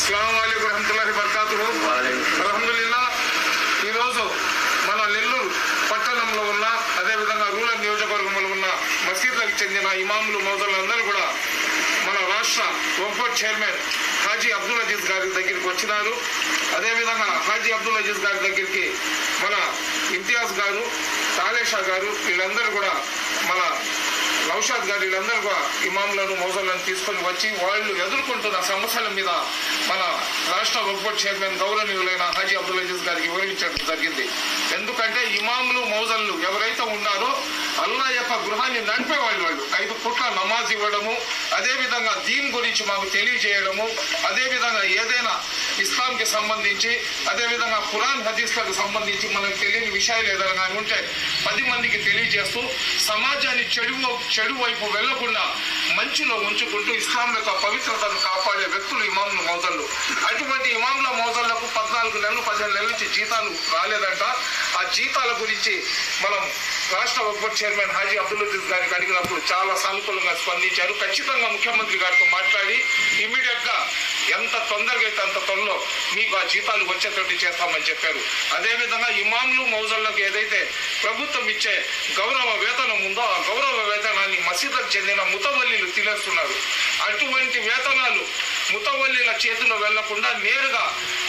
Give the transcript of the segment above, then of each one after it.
అస్సలాము అలైకుం వరహ్మతుల్లాహి వబరకాతుహు. అల్హమ్దులిల్లా. ఈరోజు మన నెల్లూరు పట్టణంలో ఉన్న అదేవిధంగా రూరల్ నియోజకవర్గంలో ఉన్న మసీదులకు చెందిన ఇమాములు మౌజులందరూ కూడా మన రాష్ట్ర వక్ఫ్ బోర్డ్ చైర్మన్ హాజీ అబ్దుల్ అజీజ్ గారి దగ్గరికి వచ్చినారు. అదేవిధంగా హాజీ అబ్దుల్ అజీజ్ గారి దగ్గరికి మన ఇంతియాజ్ గారు, తాలేషా గారు, వీళ్ళందరూ కూడా మన నౌషాద్ గారు, వీళ్ళందరూ కూడా ఇమాములను మౌజులను తీసుకొని వచ్చి వాళ్ళు ఎదుర్కొంటున్న సమస్యల మీద మన రాష్ట్ర వక్ఫ్ బోర్డ్ చైర్మన్ గౌరవనీయులైన హాజీ అబ్దుల్ అజీజ్ గారికి వివరించడం జరిగింది. ఎందుకంటే ఇమాములు మౌజులు ఎవరైతే ఉన్నారో అల్లా యొక్క గృహాన్ని నడిపే వాళ్ళు 5 పూట్ల నమాజ్ ఇవ్వడము, అదేవిధంగా దీన్ గురించి మాకు తెలియజేయడము, అదేవిధంగా ఏదైనా ఇస్లాంకి సంబంధించి అదేవిధంగా ఖురాన్ హదీస్లకు సంబంధించి మనకు తెలియని విషయాలు ఏదైనా కానీ ఉంటే 10 మందికి తెలియజేస్తూ సమాజాన్ని చెడు వైపు వెళ్లకుండా మంచిలో ఉంచుకుంటూ ఇస్లాం యొక్క పవిత్రతను కాపాడే వ్యక్తులు ఇమాముల మౌజులు. అటువంటి ఇమాముల మౌజులకు 14 నెలలు 15 నెలల నుంచి జీతాలు రాలేదంట. ఆ జీతాల గురించి మనం రాష్ట్ర వక్ఫ్ బోర్డ్ చైర్మన్ హాజీ అబ్దుల్ అజీజ్ గారికి అడిగినప్పుడు చాలా సానుకూలంగా స్పందించారు. ఖచ్చితంగా ముఖ్యమంత్రి గారితో మాట్లాడి ఇమీడియట్ గా ఎంత తొందరగా అయితే అంత త్వరలో మీకు ఆ జీతాలు వచ్చేటట్టు చేస్తామని చెప్పారు. అదేవిధంగా ఇమాములు మౌజులకు ఏదైతే ప్రభుత్వం ఇచ్చే గౌరవ వేతనం ఉందో ఆ గౌరవ వేతనాన్ని మసీదుకు చెందిన ముతవల్లీలు తినేస్తున్నారు. అటువంటి వేతనాలు ముతవల్లీల చేతిలో వెళ్లకుండా నేరుగా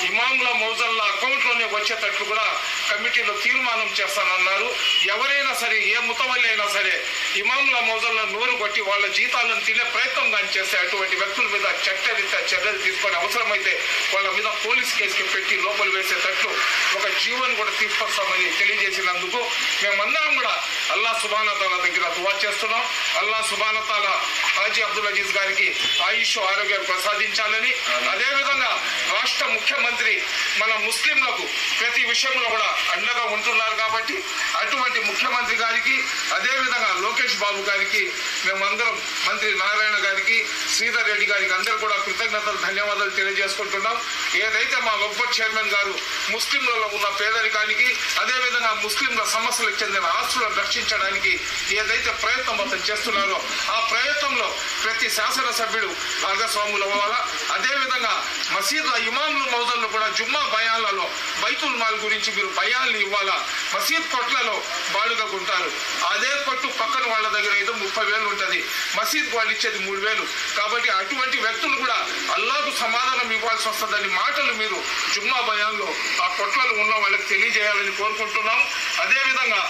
ఇమాముల మౌజుల అకౌంట్లోనే వచ్చేటట్లు కూడా కమిటీలో తీర్మానం చేస్తానన్నారు. ఎవరైనా సరే, ఏ ముతవల్లి అయినా సరే ఇమాముల మౌజుల నోరు కొట్టి వాళ్ళ జీతాలను తినే ప్రయత్నం కానీ చేస్తే అటువంటి వ్యక్తుల మీద చట్టరీత్యా చర్యలు తీసుకొని అవసరమైతే వాళ్ళ మీద పోలీస్ కేసుకి పెట్టి లోపల వేసేటట్లు ఒక జీవోని కూడా తీసుకొస్తామని తెలియజేసినందుకు మేమందరం కూడా అల్లా సుబ్హానహు వ తఆలా దగ్గర దువా చేస్తున్నాం. అల్లా సుబ్హానహు వ తఆలా హాజీ అబ్దుల్ అజీజ్ గారికి ఆయుష్ ఆరోగ్యం ప్రసాదించాలని, అదేవిధంగా రాష్ట్ర ముఖ్యమంత్రి మన ముస్లింలకు ప్రతి విషయంలో కూడా అండగా ఉంటున్నారు కాబట్టి అటువంటి ముఖ్యమంత్రి గారికి, అదేవిధంగా లోకేష్ బాబు గారికి, మేమందరం మంత్రి నారాయణ గారికి, శ్రీధర్ రెడ్డి గారికి అందరూ కూడా కృతజ్ఞతలు ధన్యవాదాలు తెలియజేసుకుంటున్నాం. ఏదైతే మా వక్ఫ్ బోర్డ్ చైర్మన్ గారు ముస్లింలలో ఉన్న పేదరికానికి, అదేవిధంగా ముస్లింల సమస్యలకు చెందిన ఆస్తులను రక్షించడానికి ఏదైతే ప్రయత్నం అతను చేస్తున్నారో ఆ ప్రయత్నంలో ప్రతి శాసనసభ్యుడు భాగస్వాములు అవ్వాలా. అదేవిధంగా మసీదుల ఇమాములు మౌజులు కూడా జుమ్మా బయాన్లలో బైతుల్ మాల్ గురించి మీరు బయాన్లు ఇవ్వాలా. మసీద్ కొట్లలో బాడుగకు ఉంటారు, అదే కొట్టు పక్కన వాళ్ళ దగ్గర ఏదో 30,000 ఉంటుంది, మసీద్ వాళ్ళు ఇచ్చేది 3,000. కాబట్టి అటువంటి వ్యక్తులు కూడా అల్లాకు సమాధానం ఇవ్వాల్సి వస్తుందని మాటలు మీరు జుమ్మా బయాన్లో ఆ కొట్లలో ఉన్న వాళ్ళకి తెలియజేయాలని కోరుకుంటున్నాం. అదేవిధంగా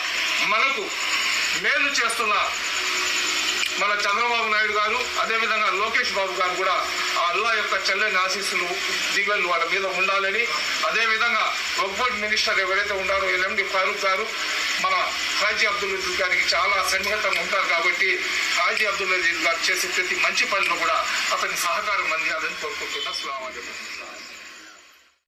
మనకు మేలు చేస్తున్న మన చంద్రబాబు నాయుడు గారు, అదేవిధంగా లోకేష్ బాబు గారు కూడా ఆ అల్లా యొక్క చెల్లని ఆశీస్సులు దివ్యలు వాళ్ళ మీద ఉండాలని, అదేవిధంగా వక్ఫ్ బోర్డ్ మినిస్టర్ ఎవరైతే ఉన్నారో ఎల్ఎండి ఫారూక్ గారు మన హాజీ అబ్దుల్ అజీజ్ గారికి చాలా సన్నిహితంగా ఉంటారు కాబట్టి హాజీ అబ్దుల్ అజీజ్ గారు చేసే ప్రతి మంచి పనిలో కూడా అతని సహకారం అందియాలని కోరుకుంటున్నా. అస్సలాము అలైకుం.